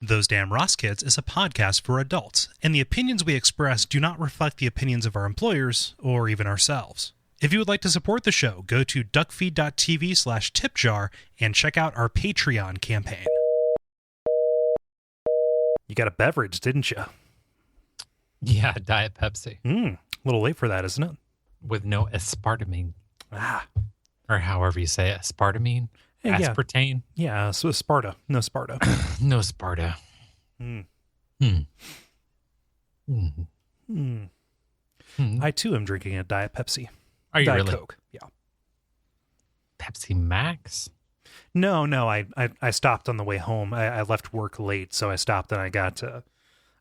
Those Damn Ross Kids is a podcast for adults, and the opinions we express do not reflect the opinions of our employers or even ourselves. If you would like to support the show, go to Duckfeed.tv/tipjar and check out our Patreon campaign. You got a beverage, didn't you? Yeah, Diet Pepsi. A little late for that, isn't it? With no aspartame. Ah. Or however you say it, aspartame? Aspartame? Yeah, so Sparta. No Sparta. No Sparta. I, too, am drinking a Diet Pepsi. Are you Diet really? Coke, yeah. Pepsi Max? No, I stopped on the way home. I left work late, so I stopped and I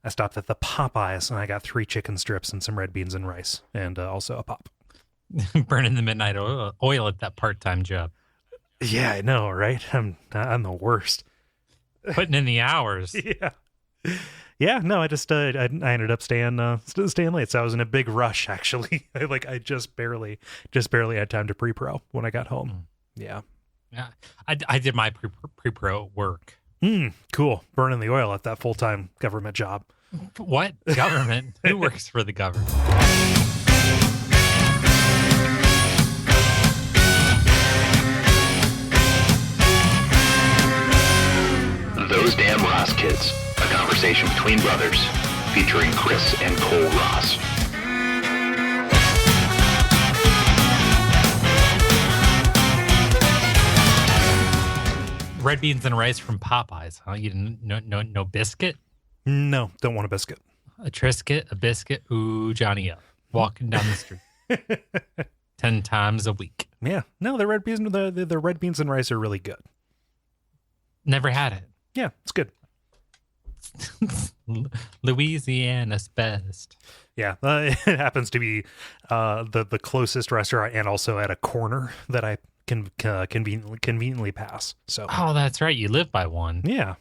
stopped at the Popeyes and I got 3 chicken strips and some red beans and rice and also a pop. Burning the midnight oil at that part-time job. Yeah, I know, right? I'm the worst. Putting in the hours. Yeah. No, I just I ended up staying late, so I was in a big rush actually. I just barely had time to pre-pro when I got home. Yeah, I did my pre-pro work. Cool. Burning the oil at that full-time government job. What government? Who works for the government? Those Damn Ross Kids, a conversation between brothers, featuring Kris and Kole Ross. Red beans and rice from Popeyes, huh? You didn't no biscuit? No, don't want a biscuit. A Triscuit, a biscuit, ooh, Johnny up. Walking down the street. 10 times a week. Yeah. No, the red beans and rice are really good. Never had it. Yeah, it's good. Louisiana's best. Yeah, it happens to be the closest restaurant and also at a corner that I can conveniently pass. So. Oh, that's right. You live by one. Yeah.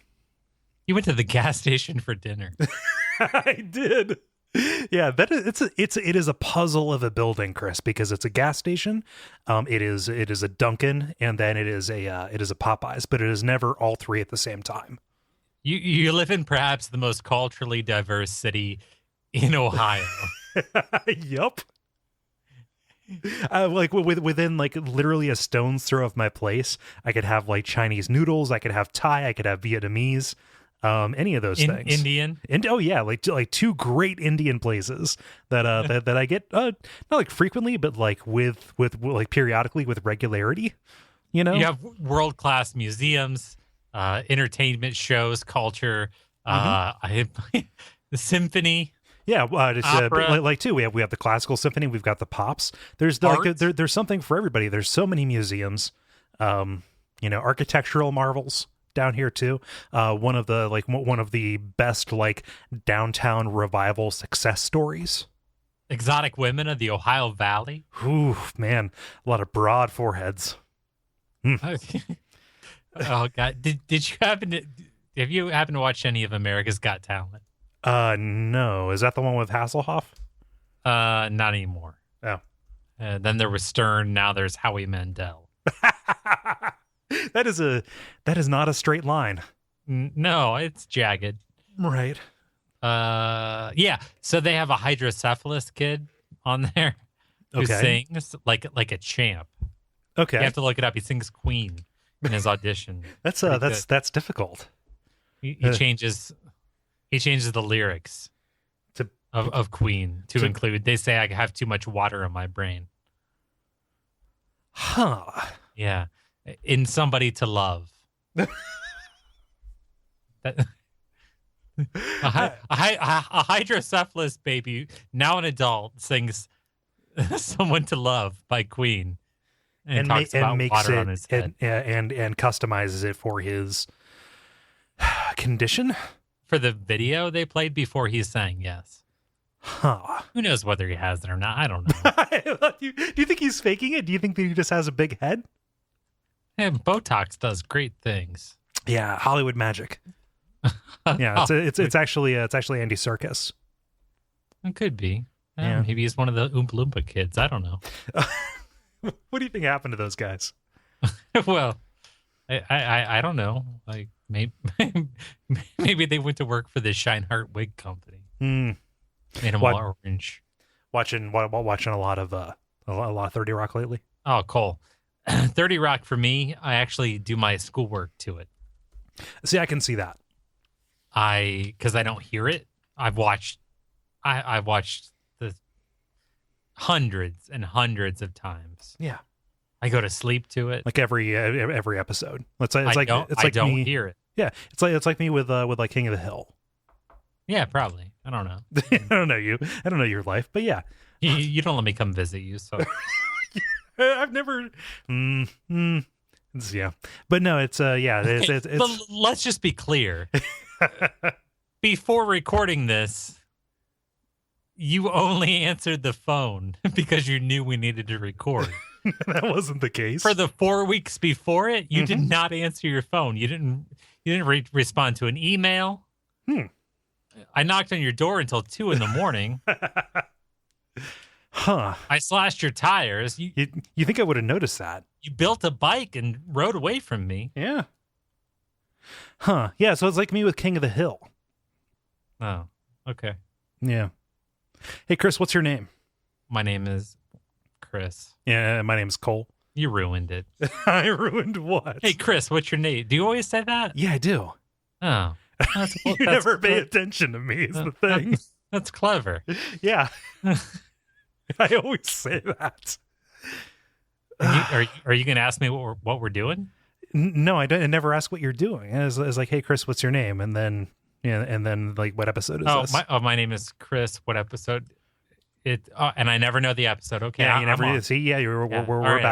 You went to the gas station for dinner. I did. Yeah, it is a puzzle of a building, Chris, because it's a gas station. It is a Dunkin', and then it is a Popeyes, but it is never all three at the same time. You live in perhaps the most culturally diverse city in Ohio. Yup. Within literally a stone's throw of my place, I could have Chinese noodles, I could have Thai, I could have Vietnamese. Any of those things. Indian? Oh yeah, like 2 great Indian places that I get not frequently, but with periodically with regularity. You know, you have world-class museums, entertainment shows, culture, the symphony. Yeah, opera. Too. We have the classical symphony. We've got the pops. There's there's something for everybody. There's so many museums. Architectural marvels down here too. One of the best downtown revival success stories. Exotic women of the Ohio Valley. Ooh, man, a lot of broad foreheads. Oh God, did you have you happened to watch any of America's Got Talent? No. Is that the one with Hasselhoff? Not anymore. Oh. Then there was Stern. Now there's Howie Mandel. That is not a straight line. No, it's jagged. Right. Yeah. So they have a hydrocephalus kid on there who sings like a champ. Okay. You have to look it up. He sings Queen in his audition. That's difficult. He changes the lyrics of Queen to include. They say I have too much water in my brain. Huh. Yeah. In Somebody to Love. A hydrocephalus baby, now an adult, sings Someone to Love by Queen and talks about makes water it, on his head. And customizes it for his condition? For the video they played before he sang, yes. Huh. Who knows whether he has it or not? I don't know. Do you think he's faking it? Do you think that he just has a big head? Yeah, Botox does great things. Yeah, Hollywood magic. Yeah, it's actually Andy Serkis. It could be. Yeah. Maybe he's one of the Oompa Loompa kids. I don't know. What do you think happened to those guys? Well, I don't know. Maybe maybe they went to work for the Shineheart wig company. Mm. Made them all orange. Watching a lot of 30 Rock lately. Oh, Cole. 30 Rock for me, I actually do my schoolwork to it. See, I can see that. Because I don't hear it. I've watched the hundreds and hundreds of times. Yeah. I go to sleep to it. Like every episode. I don't hear it. Yeah. It's like me with like King of the Hill. Yeah, probably. I don't know. I don't know you. I don't know your life, but yeah. You don't let me come visit you, so I've never. Yeah, but no, it's it's let's just be clear. Before recording this, you only answered the phone because you knew we needed to record. That wasn't the case. For the 4 weeks before it, you did not answer your phone. You didn't respond to an email. I knocked on your door until 2 a.m. Huh. I slashed your tires. You think I would have noticed that? You built a bike and rode away from me. Yeah. Huh. Yeah, so it's like me with King of the Hill. Oh, okay. Yeah. Hey, Chris, what's your name? My name is Kris. Yeah, my name's Kole. You ruined it. I ruined what? Hey, Kris, what's your name? Do you always say that? Yeah, I do. Oh. You never pay attention to me is the thing. That's clever. Yeah. I always say that. Are you going to ask me what we're doing? No, I never ask what you're doing. It's like, hey, Chris, what's your name? And then, like, what episode is this? My name is Kris. What episode? And I never know the episode. Okay, yeah, you never see. Yeah, we're back.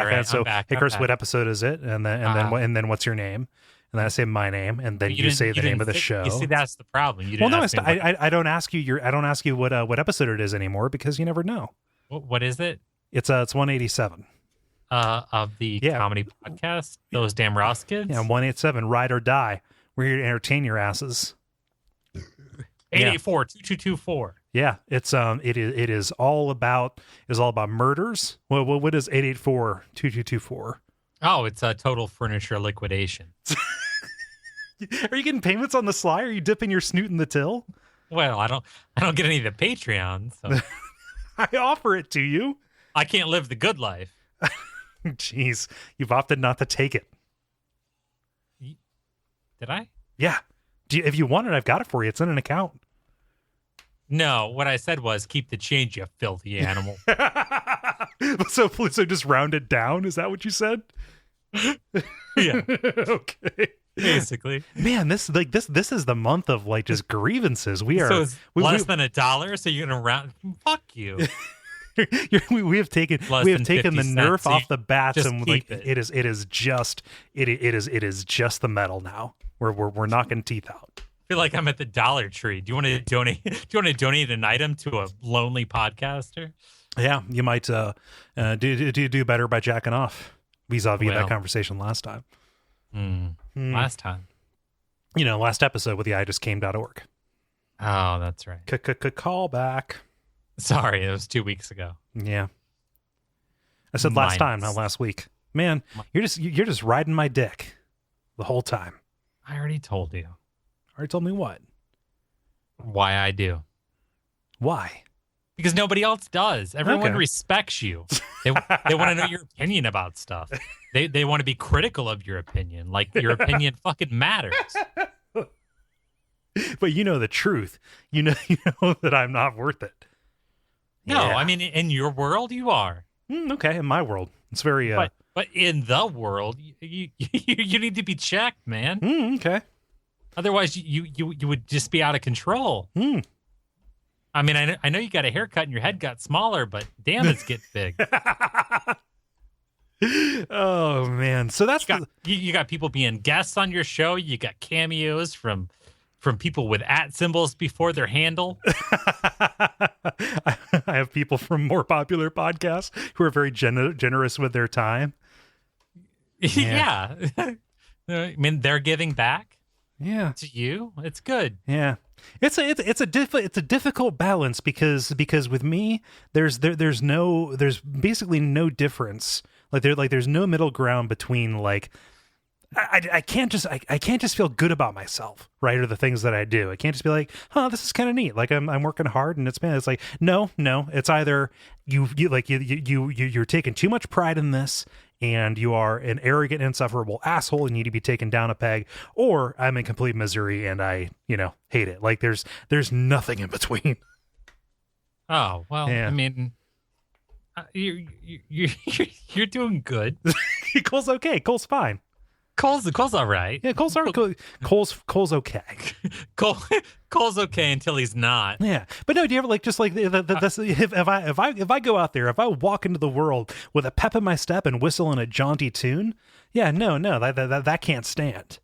Right, so, back, hey, Chris, back. what episode is it? And then what's your name? And then I say my name, and then you say the name of the show. You see, that's the problem. You didn't I don't ask you. I don't ask you what episode it is anymore because you never know. What is it? It's 187. Of the comedy podcast, Those Damn Ross Kids. Yeah, 187. Ride or die. We're here to entertain your asses. 884-2224. Yeah, it is all about murders. Well, what is 884-2224? Oh, it's a total furniture liquidation. Are you getting payments on the sly? Are you dipping your snoot in the till? Well, I don't get any of the Patreon, so I offer it to you. I can't live the good life. Jeez, you've opted not to take it. Did I? Yeah. If you want it, I've got it for you. It's in an account. No, what I said was keep the change, you filthy animal. So just round it down. Is that what you said? Yeah. Okay. Basically. Man, this is the month of like just grievances. We are so it's less than $1, so you're gonna round. Fuck you. we have taken the nerf off the bats, and like it is just the metal now. We're knocking teeth out. I feel like I'm at the Dollar Tree. Do you want to donate? Do you want to donate an item to a lonely podcaster? Yeah, you might do better by jacking off vis-a-vis that conversation last time. Last time, last episode with the iJustCame.org. Oh, that's right. Call back. Sorry, it was 2 weeks ago. Yeah, I said last time, not last week. Man, you're just riding my dick the whole time. I already told you. Already told me what? Why I do. Why? Because nobody else does. Everyone respects you. They want to know your opinion about stuff. They want to be critical of your opinion. Like your opinion fucking matters. But you know the truth. You know that I'm not worth it. No, I mean in your world you are. Okay, in my world, it's very. But in the world, you need to be checked, man. Okay. Otherwise, you would just be out of control. I mean, I know you got a haircut and your head got smaller, but damn, it's getting big. Oh man! So that's you got people being guests on your show. You got cameos from people with @ symbols before their handle. I have people from more popular podcasts who are very generous with their time. Yeah. I mean, they're giving back. Yeah. To you, it's good. Yeah. It's a difficult balance because with me there's basically no difference. There's no middle ground between like I can't just feel good about myself, right? Or the things that I do. I can't just be like, huh, this is kind of neat. Like I'm working hard and it's like, no. It's either you're taking too much pride in this and you are an arrogant, insufferable asshole and you need to be taken down a peg, or I'm in complete misery and I, hate it. Like there's nothing in between. Oh, well, yeah. I mean, you're doing good. Cole's okay. Cole's fine. Cole's all right. Yeah, Cole's okay. Cole's okay until he's not. Yeah, but no, do you ever if I go out there, if I walk into the world with a pep in my step and whistle in a jaunty tune, yeah, no, that can't stand.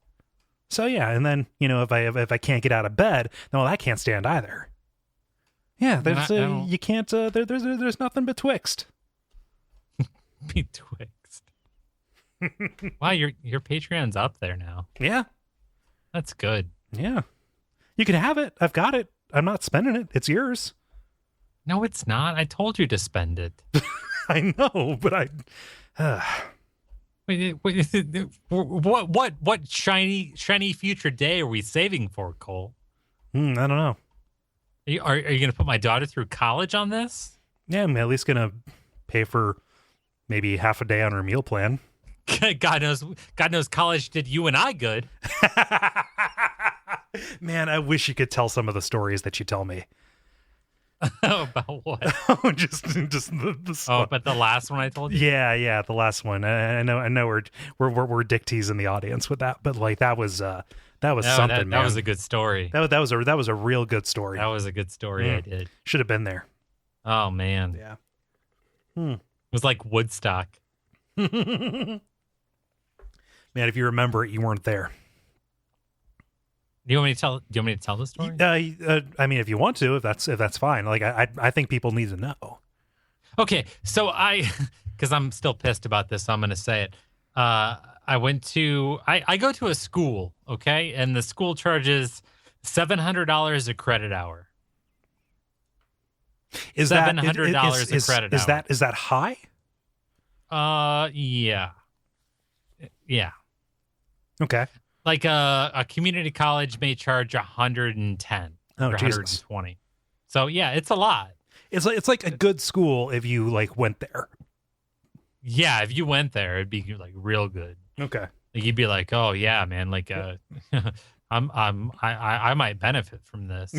So yeah, and then if I can't get out of bed, no, that can't stand either. Yeah, there's you can't. There's nothing betwixt. Betwixt. Wow, your Patreon's up there now. Yeah. That's good. Yeah. You can have it. I've got it. I'm not spending it. It's yours. No, it's not. I told you to spend it. I know, but Wait, what shiny future day are we saving for, Cole? I don't know. Are you going to put my daughter through college on this? Yeah, I'm at least going to pay for maybe half a day on her meal plan. God knows college did you and I good. Man, I wish you could tell some of the stories that you tell me. About what? just the stuff. Oh, but the last one I told you. Yeah, the last one. I know we're dick teas in the audience with that, but like that was something. Man. That was a good story. That was a real good story. That was a good story. I did. Should have been there. Oh man. Yeah. It was like Woodstock. Man, if you remember it, you weren't there. Do you want me to tell the story? I mean, if you want to, if that's fine. Like, I think people need to know. Okay, so because I'm still pissed about this, so I'm going to say it. I go to a school, okay, and the school charges $700 a credit hour. Is $700 a credit hour? Is that high? Yeah. Okay. Like a community college may charge 110 or 120. So yeah, it's a lot. It's like a good school if you like went there. Yeah, if you went there, it'd be like real good. Okay. Like, you'd be like, oh yeah, man, like I might benefit from this.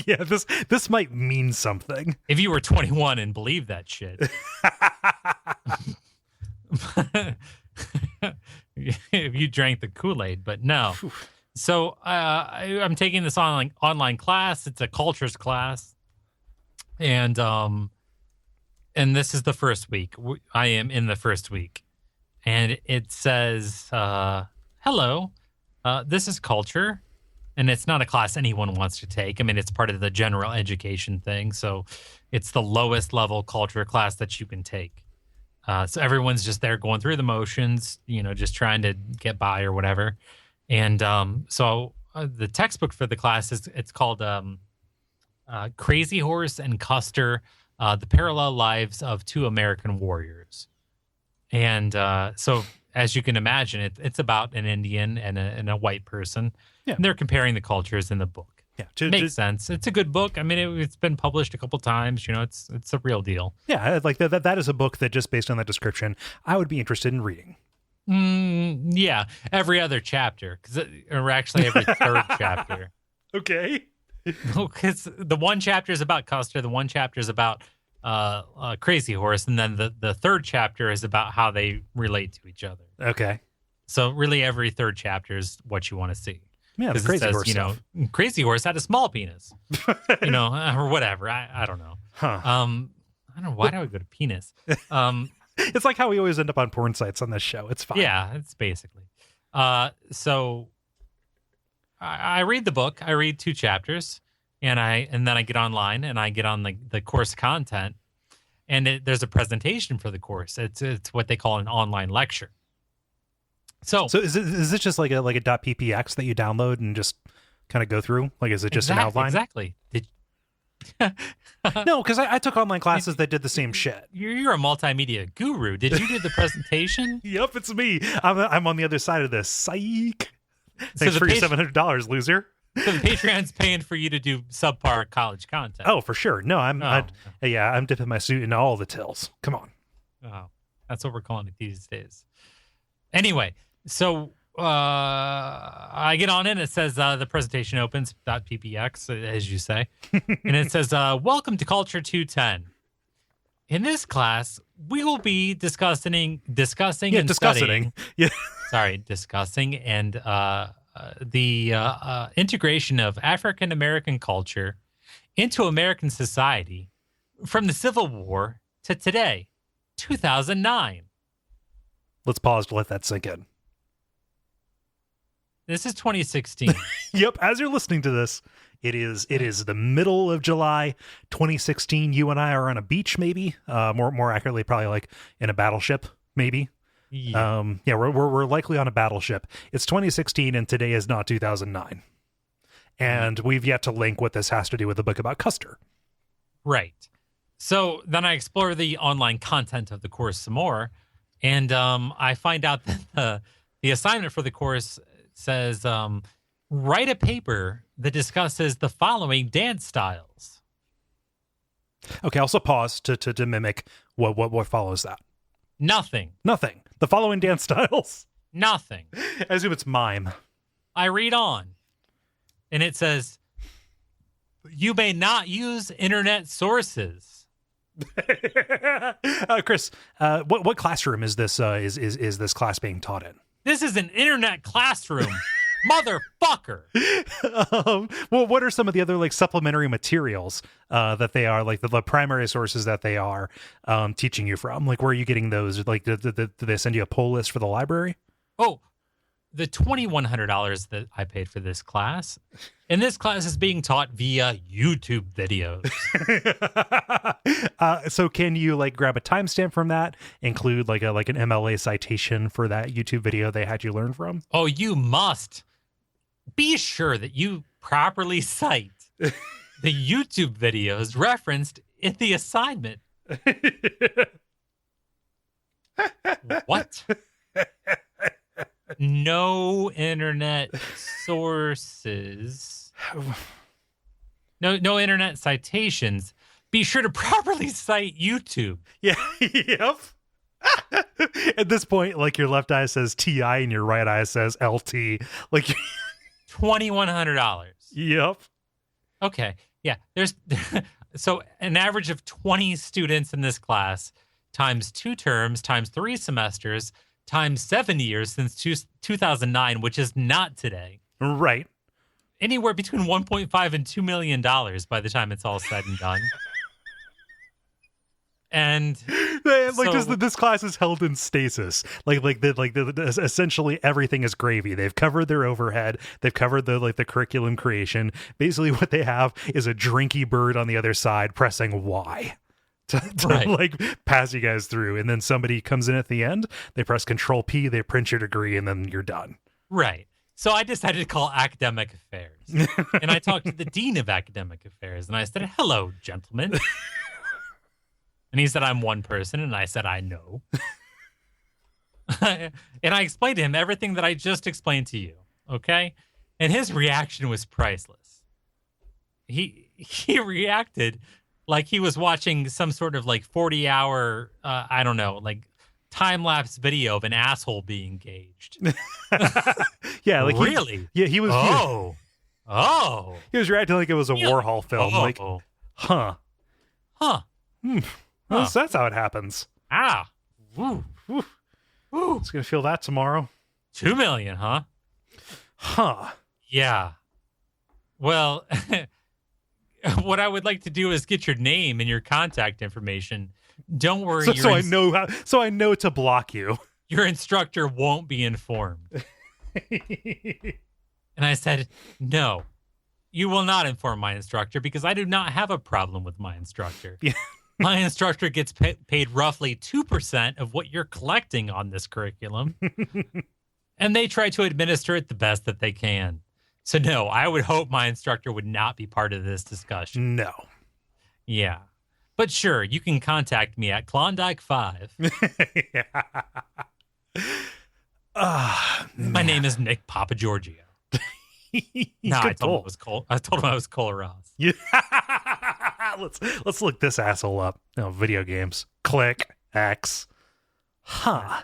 Yeah, this might mean something. If you were 21 and believed that shit. If you drank the Kool-Aid, but no. So I'm taking this online class. It's a cultures class, and this is the first week. I am in the first week, and it says, "Hello, this is culture," and it's not a class anyone wants to take. I mean, it's part of the general education thing, so it's the lowest level culture class that you can take. So everyone's just there going through the motions, just trying to get by or whatever. And so the textbook for the class it's called Crazy Horse and Custer, The Parallel Lives of Two American Warriors. And so as you can imagine, it's about an Indian and a white person. Yeah. And they're comparing the cultures in the book. Yeah, makes sense. It's a good book. I mean, it's been published a couple times. It's a real deal. Yeah, like that is a book that just based on that description, I would be interested in reading. Yeah, every other chapter, or actually every third chapter. Okay. Because the one chapter is about Custer, the one chapter is about Crazy Horse, and then the third chapter is about how they relate to each other. Okay. So really, every third chapter is what you want to see. Yeah, the Crazy Horse stuff. Crazy Horse had a small penis, or whatever. I don't know. Huh. I don't know. Why do I go to penis? It's like how we always end up on porn sites on this show. It's fine. Yeah, it's basically. So I read the book. I read 2 chapters, and then I get online and I get on the course content, and there's a presentation for the course. It's what they call an online lecture. So is this just like a .ppx that you download and just kind of go through? Like, is it just an outline? Exactly. No, because I took online classes that did the same shit. You're a multimedia guru. Did you do the presentation? Yep, it's me. I'm on the other side of this. Psych. So Thanks for your $700, loser. So the Patreon's paying for you to do subpar college content. Oh, for sure. No, I'm dipping my suit in all the tills. Come on. Oh, that's what we're calling it these days. Anyway, so I get on in. It says the presentation opens .ppx, as you say. And it says, welcome to Culture 210. In this class, we will be discussing and studying. Yeah. Sorry, discussing and the integration of African American culture into American society from the Civil War to today, 2009. Let's pause to let that sink in. This is 2016. Yep. As you're listening to this, it is the middle of July 2016. You and I are on a beach, maybe. More accurately, probably like in a battleship, maybe. Yeah. We're likely on a battleship. It's 2016, and today is not 2009. And we've yet to link what this has to do with the book about Custer. Right. So then I explore the online content of the course some more, and I find out that the assignment for the course says, write a paper that discusses the following dance styles. Okay, also pause to mimic what follows that. Nothing. The following dance styles. Nothing. As if it's mime. I read on, and it says, you may not use internet sources. Chris, what classroom is this is this class being taught in? This is an internet classroom, motherfucker. Well, what are some of the other like supplementary materials that they are like the primary sources that they are teaching you from? Like, where are you getting those? Like, did they send you a pull list for the library? Oh, the $2,100 that I paid for this class. And this class is being taught via YouTube videos. So can you like grab a timestamp from that, include like an MLA citation for that YouTube video they had you learn from? Oh, you must be sure that you properly cite the YouTube videos referenced in the assignment. What? No internet sources. No internet citations. Be sure to properly cite YouTube. Yeah. Yep. At this point, like your left eye says TI and your right eye says LT. Like $2,100. Yep. Okay. Yeah. There's so an average of 20 students in this class times 2 terms times 3 semesters times 7 years since 2009, which is not today. Right. Anywhere between $1.5 and $2 million by the time it's all said and done. And like this class is held in stasis. Essentially everything is gravy. They've covered their overhead. They've covered the curriculum creation. Basically, what they have is a drinky bird on the other side pressing Y. To right. like pass you guys through, and then somebody comes in at the end, they press Control P, they print your degree, and then you're done. Right. So I decided to call Academic Affairs, and I talked to the Dean of Academic Affairs, and I said, "Hello, gentlemen." And he said, "I'm one person," and I said, "I know." And I explained to him everything that I just explained to you. Okay, and his reaction was priceless. He reacted like he was watching some sort of like 40-hour, I don't know, like time-lapse video of an asshole being gauged. Yeah, like really? He was. Oh. He was reacting like it was a Warhol film. Like, huh. Well, so that's how it happens. Ah. Woo. It's gonna feel that tomorrow. $2 million, huh? Huh. Yeah. Well. What I would like to do is get your name and your contact information. Don't worry. So I know to block you. Your instructor won't be informed. And I said, no, you will not inform my instructor because I do not have a problem with my instructor. Yeah. My instructor gets paid roughly 2% of what you're collecting on this curriculum. And they try to administer it the best that they can. So, no, I would hope my instructor would not be part of this discussion. No. Yeah. But sure, you can contact me at Klondike5. My name is Nick Papagiorgio. No, I told him it was Cole. I told him I was Cole Ross. Yeah. Let's look this asshole up. No, video games. Click X. Huh.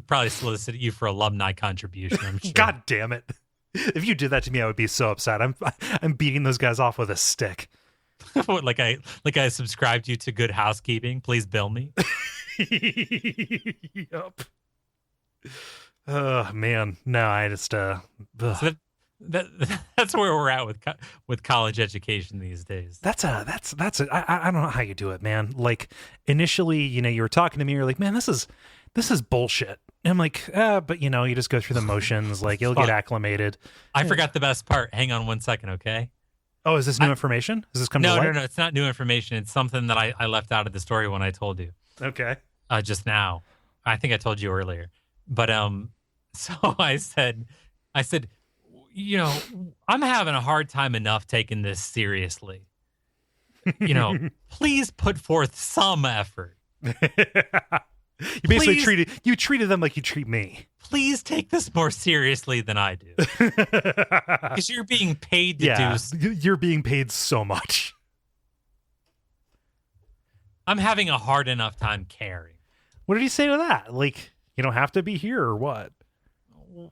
Probably solicit you for alumni contribution, I'm sure. God damn it. If you did that to me, I would be so upset. I'm beating those guys off with a stick. What, like I subscribed you to Good Housekeeping. Please bill me. Yup. Oh man, no, I just So that's where we're at with college education these days. That's I don't know how you do it, man. Like initially, you were talking to me, you're like, man, this is bullshit. And I'm like, but you just go through the motions, like you'll get acclimated. I forgot the best part. Hang on 1 second, okay? Oh, is this new information? Is this coming to light? No, it's not new information. It's something that I left out of the story when I told you. Okay. Just now. I think I told you earlier. But so I said, I'm having a hard time enough taking this seriously. Please put forth some effort. You basically treated them like you treat me. Please take this more seriously than I do. Because you're being paid to do. You're being paid so much. I'm having a hard enough time caring. What did he say to that? Like, you don't have to be here or what?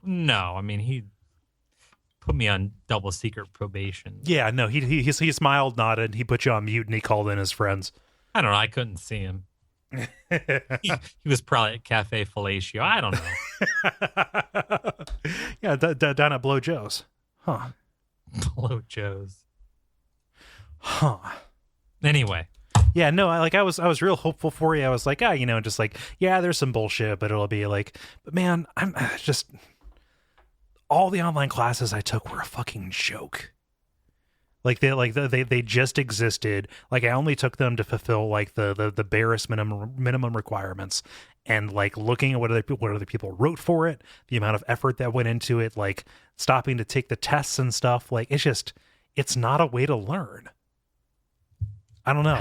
No, I mean, he put me on double secret probation. Yeah, no, he smiled, nodded, he put you on mute, and he called in his friends. I don't know. I couldn't see him. he was probably at Cafe Fellatio. I don't know. Yeah, down at Blow Joe's. Huh. Blow Joe's. Huh. Anyway. Yeah, no, I was real hopeful for you. I was like, just like, yeah, there's some bullshit, but it'll be like, but man, I'm just, all the online classes I took were a fucking joke. Like they just existed. Like I only took them to fulfill like the barest minimum requirements, and like looking at what other people wrote for it, the amount of effort that went into it, like stopping to take the tests and stuff. Like it's not a way to learn. I don't know.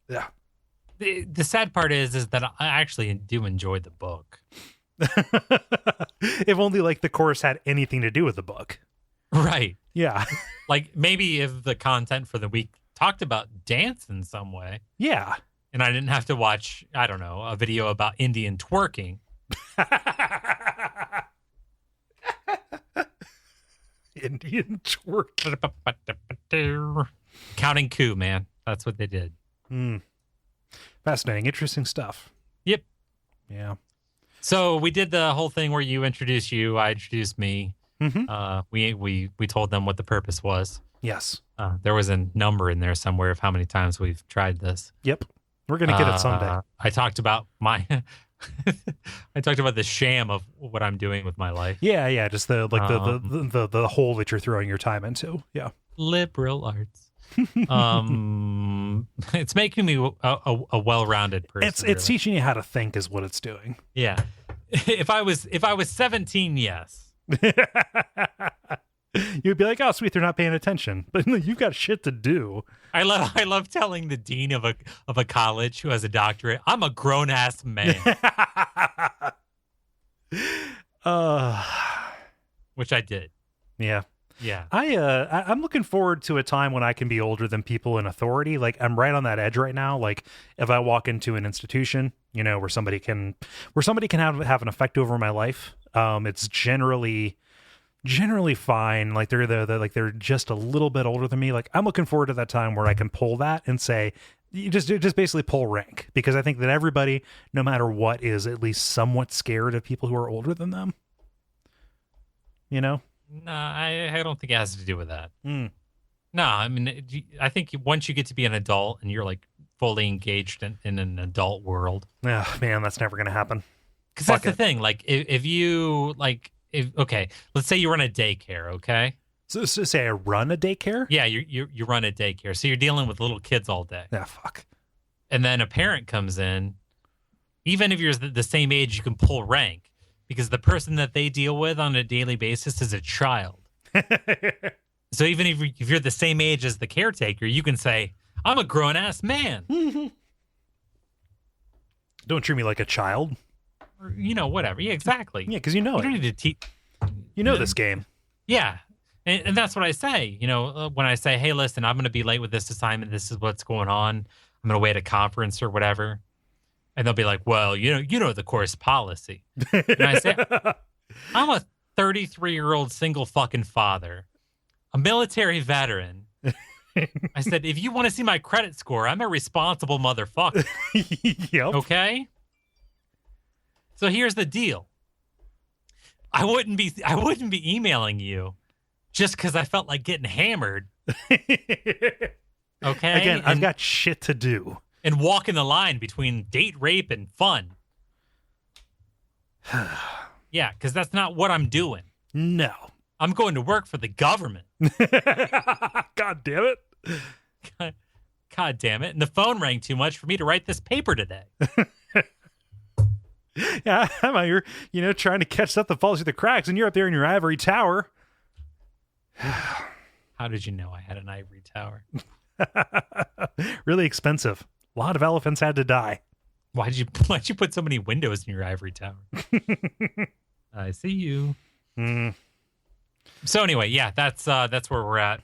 Yeah. The sad part is that I actually do enjoy the book. If only like the course had anything to do with the book. Right. Yeah. Like maybe if the content for the week talked about dance in some way. Yeah. And I didn't have to watch, I don't know, a video about Indian twerking. Indian twerk. Counting coup, man. That's what they did. Fascinating. Interesting stuff. Yep. Yeah. So we did the whole thing where you introduced you, I introduced me. Mm-hmm. We told them what the purpose was. Yes. There was a number in there somewhere of how many times we've tried this. Yep. We're going to get it someday. I talked about I talked about the sham of what I'm doing with my life. Yeah. Just the hole that you're throwing your time into. Yeah. Liberal arts. It's making me a well-rounded person. It's teaching you how to think is what it's doing. Yeah. If I was 17, yes. You'd be like, oh sweet, they're not paying attention, but you've got shit to do. I love telling the dean of a college who has a doctorate, I'm a grown-ass man. Which I did. Yeah. Yeah. I'm looking forward to a time when I can be older than people in authority. Like I'm right on that edge right now. Like if I walk into an institution, where somebody can have an effect over my life, it's generally fine. Like they're just a little bit older than me. Like I'm looking forward to that time where I can pull that and say, you just basically pull rank, because I think that everybody, no matter what, is at least somewhat scared of people who are older than them. No, I don't think it has to do with that. No, I mean, I think once you get to be an adult and you're like fully engaged in an adult world. Oh, man, that's never going to happen. Because that's the thing. Like, okay, let's say you run a daycare, okay? So say I run a daycare? Yeah, you run a daycare. So you're dealing with little kids all day. Yeah, fuck. And then a parent comes in. Even if you're the same age, you can pull rank, because the person that they deal with on a daily basis is a child. So even if you're the same age as the caretaker, you can say, I'm a grown-ass man. Don't treat me like a child. Or, whatever. Yeah, exactly. Yeah, because you know You it. don't need to teach. You know this game. Yeah. And that's what I say. When I say, hey, listen, I'm going to be late with this assignment. This is what's going on. I'm going to wait at a conference or whatever. And they'll be like, well, you know the course policy. And I say, I'm a 33-year-old single fucking father, a military veteran. I said, if you want to see my credit score, I'm a responsible motherfucker. Yep. Okay? So here's the deal. I wouldn't be emailing you just because I felt like getting hammered. Okay? Again, I've got shit to do. And walking the line between date rape and fun. Yeah, because that's not what I'm doing. No. I'm going to work for the government. God damn it. God damn it. And the phone rang too much for me to write this paper today. Yeah, I'm out here, trying to catch stuff that falls through the cracks, and you're up there in your ivory tower. How did you know I had an ivory tower? Really expensive. A lot of elephants had to die. Why'd you put so many windows in your ivory tower? I see you. So anyway, yeah, that's where we're at.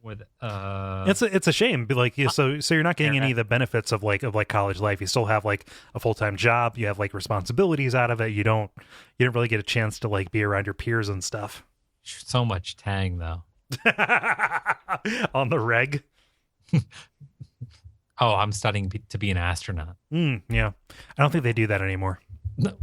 It's a shame. But so you're not getting any of the benefits of college life. You still have like a full-time job. You have like responsibilities out of it. You don't really get a chance to be around your peers and stuff. So much tang though. On the reg. Oh, I'm studying to be an astronaut. Yeah. I don't think they do that anymore.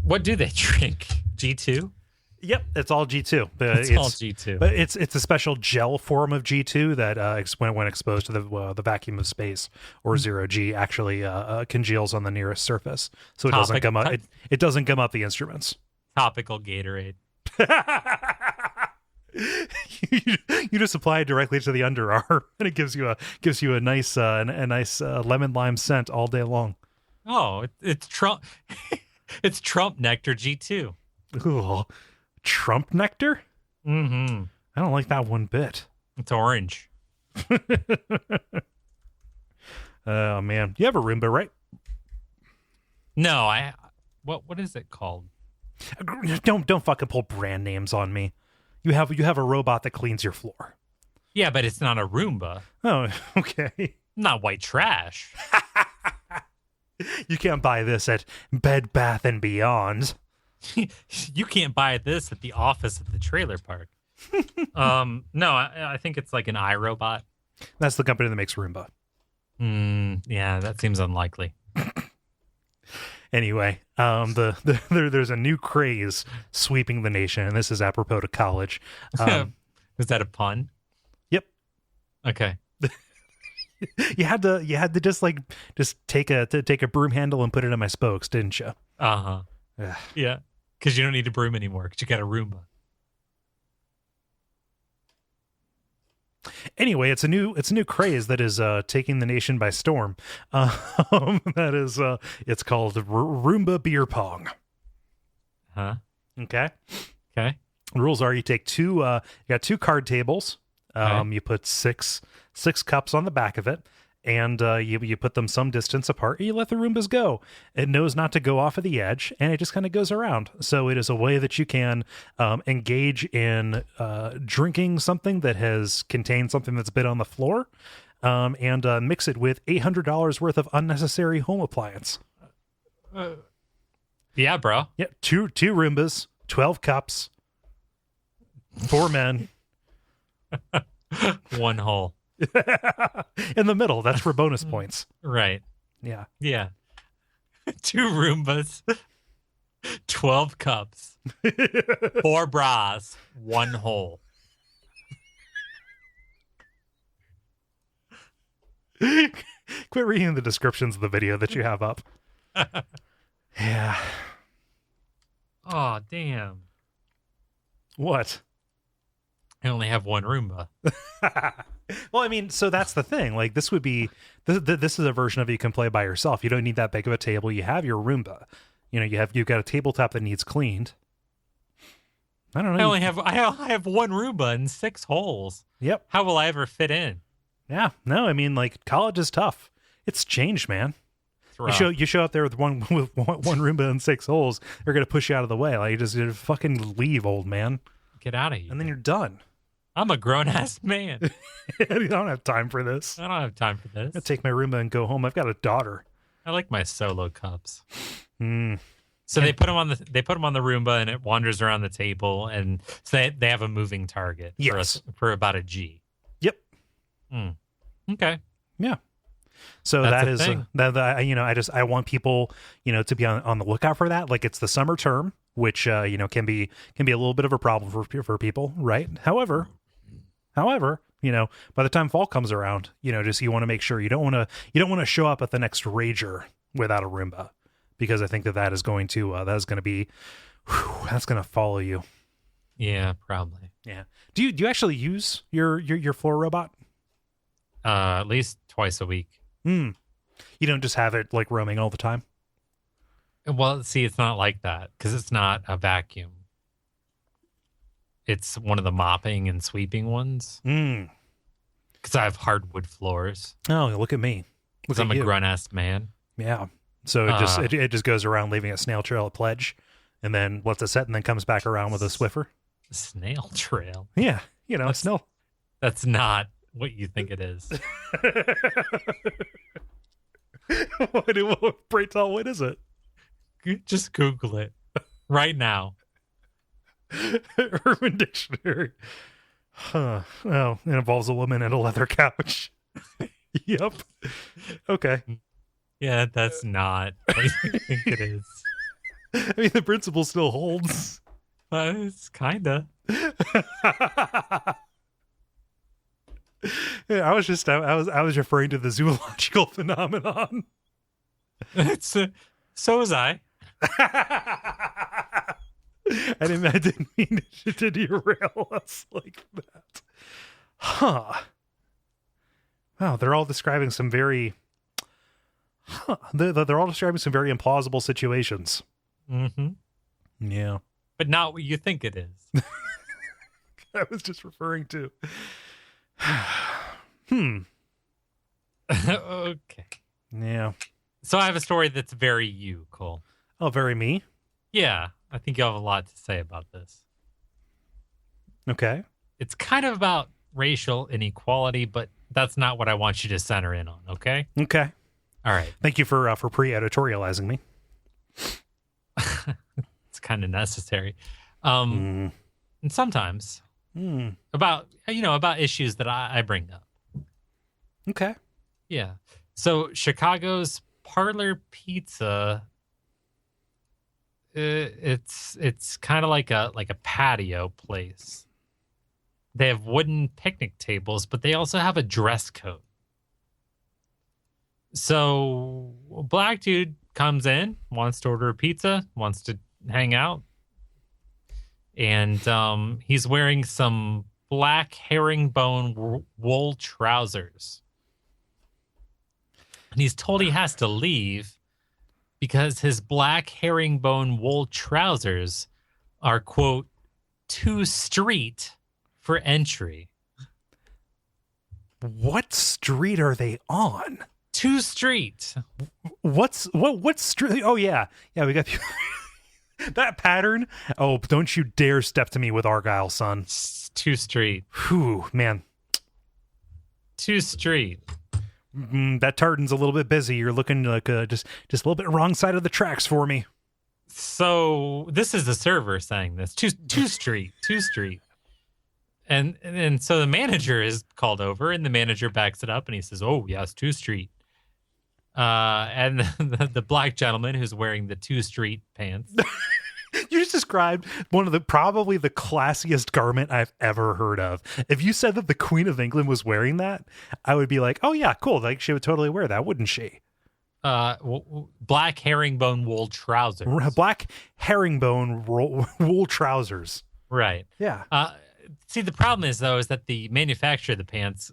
What do they drink? G2? Yep, it's all G2. It's all G2. But it's a special gel form of G2 that when exposed to the vacuum of space or zero G actually congeals on the nearest surface. So it doesn't gum up. It doesn't gum up the instruments. Topical Gatorade. You just apply it directly to the underarm, and it gives you a nice lemon lime scent all day long. Oh, it's Trump. It's Trump nectar G2. Ooh, Trump nectar? Mm-hmm. I don't like that one bit. It's orange. Oh man, you have a Roomba, right? No, what is it called? Don't fucking pull brand names on me. You have a robot that cleans your floor. Yeah, but it's not a Roomba. Oh, okay. Not white trash. You can't buy this at Bed Bath and Beyond. You can't buy this at the office at the trailer park. No, I think it's like an iRobot. That's the company that makes Roomba. Yeah, that seems unlikely. Anyway, there's a new craze sweeping the nation, and this is apropos to college. Is that a pun? Yep. Okay. You had to just take a broom handle and put it on my spokes, didn't you? Uh-huh. Yeah. Because you don't need a broom anymore because you got a Roomba. Anyway, it's a new craze that is taking the nation by storm. It's called Roomba beer pong. Huh? Okay. The rules are you take you got two card tables. Okay. You put six cups on the back of it, and you put them some distance apart. And you let the Roombas go. It knows not to go off of the edge, and it just kind of goes around. So it is a way that you can engage in drinking something that has contained something that's been on the floor, and mix it with $800 worth of unnecessary home appliance. Yeah, bro. Yeah, two Roombas, 12 cups, 4 men. One hole. In the middle. That's for bonus points. Right. Yeah. 2 Roombas, 12 cups, 4 bras, 1 hole. Quit reading the descriptions of the video that you have up. Yeah. Oh, damn. What? I only have 1 Roomba. Well, I mean, so that's the thing. Like, this would be this is a version of it you can play by yourself. You don't need that big of a table. You have your Roomba. You've got a tabletop that needs cleaned. I don't know. I have one Roomba and 6 holes. Yep. How will I ever fit in? Yeah. No, I mean, like, college is tough. It's changed, man. You show up there with one Roomba and 6 holes, they're gonna push you out of the way. Like, you just fucking leave, old man. Get out of here. And then you're done. I'm a grown ass man. I don't have time for this. I don't have time for this. I take my Roomba and go home. I've got a daughter. I like my solo cups. Mm. So they put them on the Roomba, and it wanders around the table, and so they have a moving target for about a G. Yep. Okay. Yeah. So That's I want people, to be on the lookout for that. Like, it's the summer term, which can be a little bit of a problem for people, right? However, by the time fall comes around, just you want to make sure you don't want to show up at the next Rager without a Roomba, because I think that is going to that's going to follow you. Yeah, probably. Yeah. Do you actually use your floor robot? At least twice a week. You don't just have it like roaming all the time? Well, see, it's not like that because it's not a vacuum. It's one of the mopping and sweeping ones. Because I have hardwood floors. Oh, look at me. Because I'm a grown-ass man. Yeah. So it just goes around leaving a snail trail at Pledge, and then lets it set, and then comes back around with a Swiffer. Snail trail? Yeah. Snail. That's not what you think it is. Pray tell, what is it? Just Google it right now. Urban Dictionary. Huh. Well, it involves a woman and a leather couch. Yep. Okay. Yeah, that's not what you think it is. I mean, the principle still holds. It's kinda. Yeah, I was referring to the zoological phenomenon. So was I. I didn't mean to derail us like that. Huh. Wow, they're all describing some very they're all describing some very implausible situations. Mm-hmm. Yeah. But not what you think it is. I was just referring to. Okay. Yeah. So I have a story that's very you, Cole. Oh, very me? Yeah. I think you have a lot to say about this. Okay. It's kind of about racial inequality, but that's not what I want you to center in on, okay? Okay. All right. Thank you for pre-editorializing me. It's kind of necessary. And sometimes about issues that I bring up. Okay. Yeah. So Chicago's Parlor Pizza, it's kind of like a patio place. They have wooden picnic tables, but they also have a dress code. So a black dude comes in, wants to order a pizza, wants to hang out. And he's wearing some black herringbone wool trousers. And he's told he has to leave because his black herringbone wool trousers are, quote, too street for entry. What street are they on? Too street. What street? Oh, yeah. Yeah, we got that pattern. Oh, don't you dare step to me with Argyle, son. Too street. Whew, man. Too street. That tartan's a little bit busy. You're looking like just a little bit wrong side of the tracks for me. So this is the server saying this. Too street. And so the manager is called over, and the manager backs it up, and he says, "Oh yes, 2 street." And the black gentleman who's wearing the 2 street pants. You just described one of probably the classiest garment I've ever heard of. If you said that the Queen of England was wearing that, I would be like, "Oh yeah, cool." Like, she would totally wear that, wouldn't she? Black herringbone wool trousers. Black herringbone wool trousers. Right. Yeah. See, the problem is that the manufacturer of the pants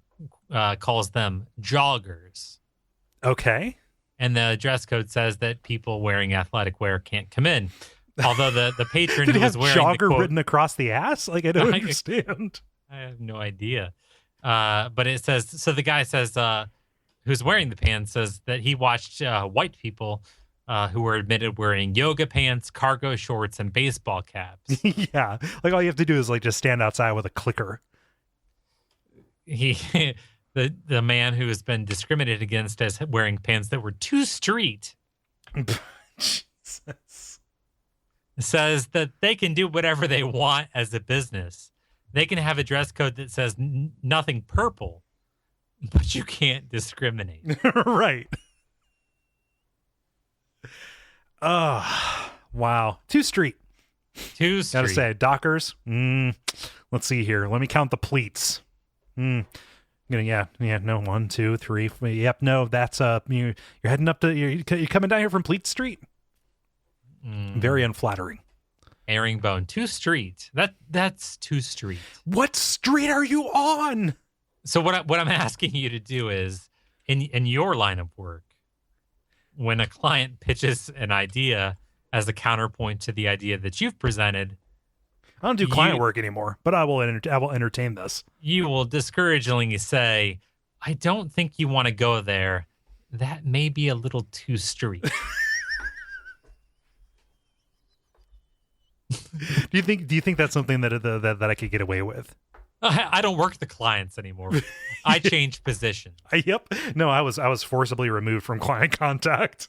calls them joggers. Okay. And the dress code says that people wearing athletic wear can't come in. Although the patron Did who he was have wearing the jogger quote, written across the ass? Like, I don't understand. I have no idea. But it says, so the guy says, who's wearing the pants says that he watched white people who were admitted wearing yoga pants, cargo shorts, and baseball caps. Yeah. Like, all you have to do is, like, just stand outside with a clicker. He, the man who has been discriminated against as wearing pants that were too street Jesus. says that they can do whatever they want as a business. They can have a dress code that says nothing purple, but you can't discriminate. Right. Oh, wow. Too street. Too street. Gotta say, Dockers. Let's see here. Let me count the pleats. Yeah. No, 1, 2, 3. Yep. No, that's you're heading up to. You're coming down here from Pleat Street. Very unflattering. Herringbone. Too street. That's too street. What street are you on? So what I'm asking you to do is, in your line of work, when a client pitches an idea as a counterpoint to the idea that you've presented, I don't do client work anymore, but I will entertain this. You will discouragingly say, "I don't think you want to go there. That may be a little too street." Do you think that's something that I could get away with? I don't work the clients anymore. I changed positions. Yep. No, I was forcibly removed from client contact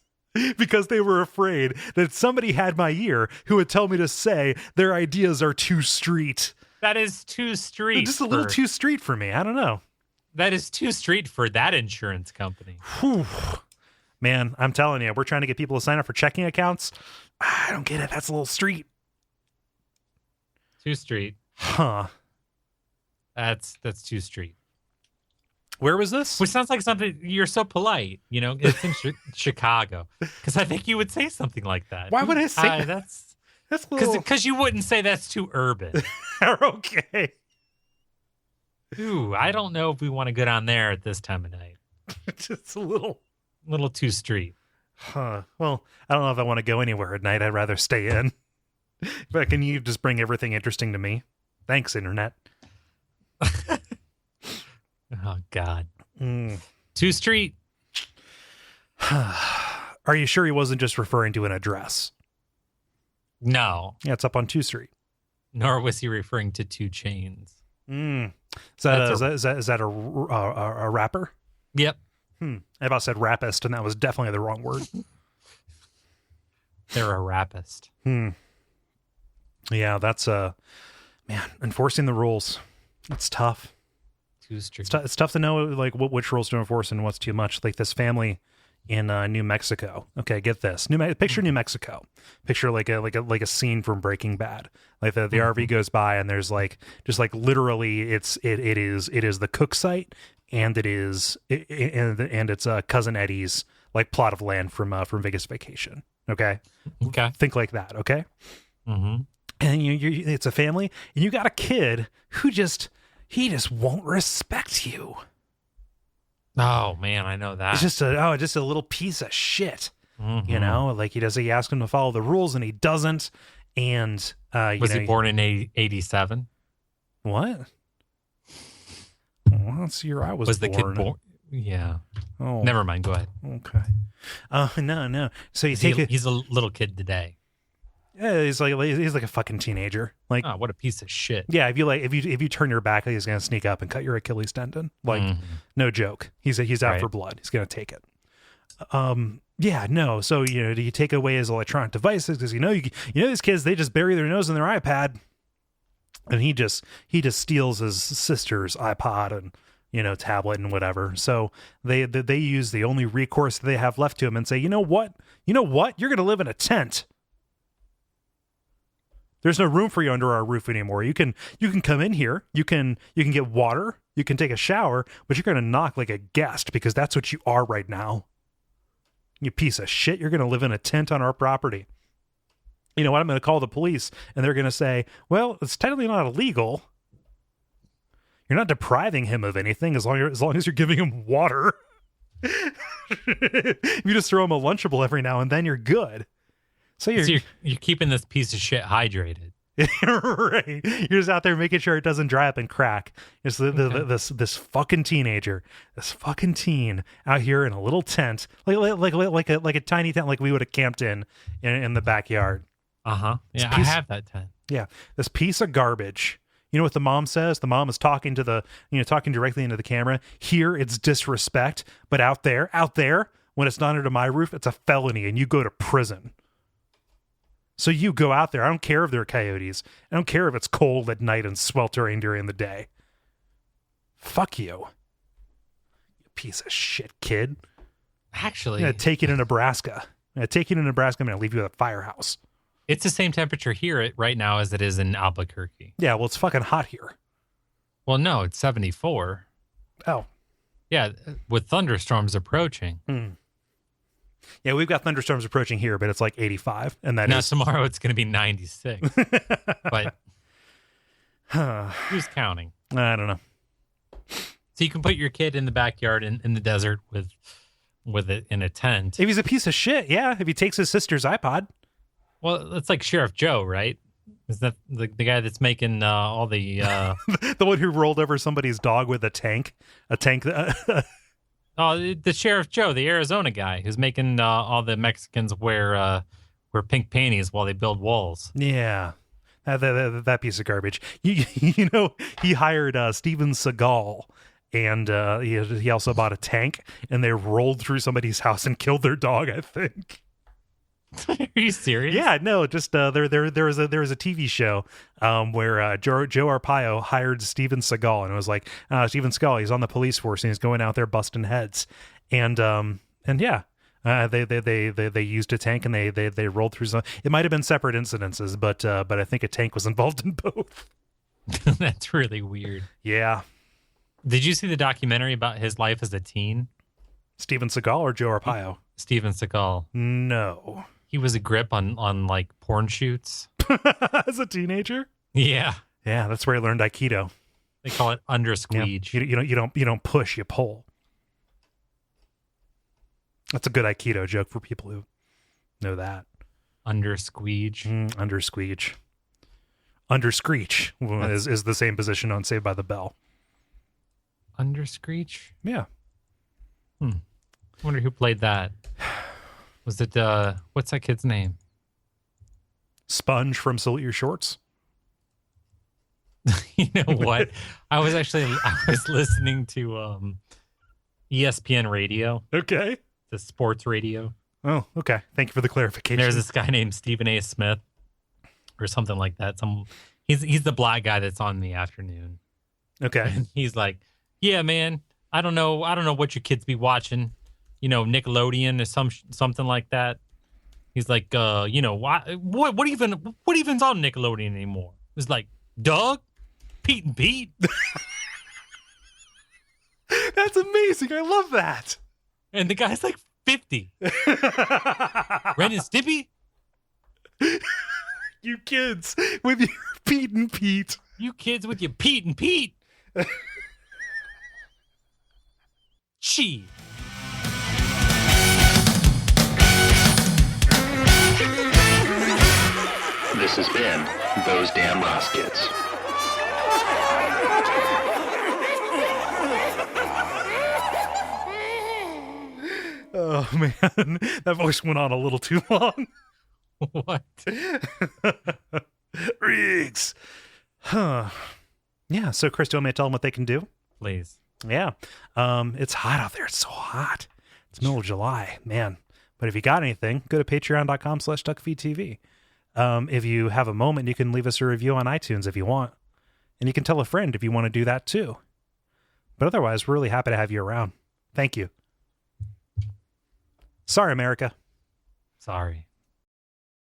because they were afraid that somebody had my ear who would tell me to say their ideas are too street. That is too street. They're just a little too street for me. I don't know. That is too street for that insurance company. Whew. Man, I'm telling you, we're trying to get people to sign up for checking accounts. I don't get it. That's a little street. Too street. Huh. That's too street. Where was this? Which sounds like something, you're so polite, you know, it's in Chicago. Because I think you would say something like that. Why would I say that? That's because you wouldn't say that's too urban. Okay. Ooh, I don't know if we want to go down there at this time of night. Just a little too street. Huh. Well, I don't know if I want to go anywhere at night. I'd rather stay in. But can you just bring everything interesting to me? Thanks, Internet. Oh, God. Too street. Are you sure he wasn't just referring to an address? No. Yeah, it's up on 2 Street. Nor was he referring to 2 Chains. Is that a rapper? Yep. I about said rapist, and that was definitely the wrong word. They're a rapist. Yeah, that's man, enforcing the rules. It's tough. Too street. It's tough to know like which rules to enforce and what's too much. Like this family in New Mexico. Okay, get this. Picture New Mexico. Picture like a scene from Breaking Bad. Like the RV goes by and there's like just like literally it is the cook site and it's cousin Eddie's like plot of land from Vegas Vacation. Okay. Think like that. Okay. Mm-hmm. And it's a family and you got a kid who he just won't respect you. Oh man, I know that. It's just a little piece of shit. You know, like he asks him to follow the rules and he doesn't. And was he born in 87? What? Well, that's the year I was born. The kid born? Yeah. Oh, never mind. Go ahead. Okay. No. So he's a little kid today. Yeah, he's like a fucking teenager. Like, oh, what a piece of shit. Yeah, if you turn your back, he's gonna sneak up and cut your Achilles tendon. Like, no joke. He's out for blood. He's gonna take it. Yeah, no. So do you take away his electronic devices because these kids, they just bury their nose in their iPad, and he just steals his sister's iPod and tablet and whatever. So they use the only recourse they have left to him and say, you know what, you're gonna live in a tent. There's no room for you under our roof anymore. You can come in here. You can get water. You can take a shower, but you're going to knock like a guest because that's what you are right now. You piece of shit. You're going to live in a tent on our property. You know what? I'm going to call the police and they're going to say, well, it's technically not illegal. You're not depriving him of anything as long as you're giving him water. You just throw him a Lunchable every now and then, you're good. So you're keeping this piece of shit hydrated. Right. You're just out there making sure it doesn't dry up and crack. It's this fucking teenager, this fucking teen out here in a little tent, like a tiny tent, like we would have camped in the backyard. Yeah, I have that tent. Yeah, this piece of garbage. You know what the mom says? The mom is talking directly into the camera. Here, it's disrespect, but out there, when it's not under my roof, it's a felony, and you go to prison. So you go out there. I don't care if they're coyotes. I don't care if it's cold at night and sweltering during the day. Fuck you. You piece of shit, kid. Actually, I'm going to take you to Nebraska. I'm going to leave you at a firehouse. It's the same temperature here right now as it is in Albuquerque. Yeah, well, it's fucking hot here. Well, no, it's 74. Oh. Yeah, with thunderstorms approaching. Yeah, we've got thunderstorms approaching here, but it's like 85. And that now tomorrow it's going to be 96. But who's counting? I don't know. So you can put your kid in the backyard in the desert with it in a tent. If he's a piece of shit, yeah. If he takes his sister's iPod. Well, it's like Sheriff Joe, right? Is that the guy that's making all the... the one who rolled over somebody's dog with a tank? Oh, the Sheriff Joe, the Arizona guy, who's making all the Mexicans wear pink panties while they build walls. Yeah, that piece of garbage. You know, he hired Steven Seagal, and he also bought a tank, and they rolled through somebody's house and killed their dog, I think. Are you serious? Yeah, no, just there was a TV show where Joe Arpaio hired Steven Seagal, and it was like Steven Seagal, he's on the police force and he's going out there busting heads, and yeah, they used a tank and they rolled through some. It might have been separate incidences, but I think a tank was involved in both. That's really weird. Yeah. Did you see the documentary about his life as a teen? Steven Seagal or Joe Arpaio? Steven Seagal. No. He was a grip on like porn shoots. As a teenager? Yeah. Yeah, that's where I learned Aikido. They call it under squeege. Yeah. You don't push, you pull. That's a good Aikido joke for people who know that. Under squeege. Under squeege. Under screech is the same position on Saved by the Bell. Under screech? Yeah. I wonder who played that. Was it, what's that kid's name? Sponge from Salute Your Shorts. You know what? I was listening to ESPN radio. Okay. The sports radio. Oh, okay. Thank you for the clarification. There's this guy named Stephen A. Smith or something like that. He's the black guy that's on in the afternoon. Okay. And he's like, yeah, man, I don't know what your kids be watching. You know, Nickelodeon or something like that. He's like, what even's on Nickelodeon anymore? It's like Doug, Pete and Pete. That's amazing. I love that. And the guy's like 50. Ren and Stimpy. You kids with your Pete and Pete. You kids with your Pete and Pete. Gee. This has been Those Damn Ross Kids. Oh, man. That voice went on a little too long. What? Riggs. Huh. Yeah, so Chris, do you want me to tell them what they can do? Please. Yeah. It's hot out there. It's so hot. It's middle of July, man. But if you got anything, go to patreon.com/Duckfeed.tv. If you have a moment, you can leave us a review on iTunes if you want. And you can tell a friend if you want to do that too. But otherwise, we're really happy to have you around. Thank you. Sorry, America. Sorry.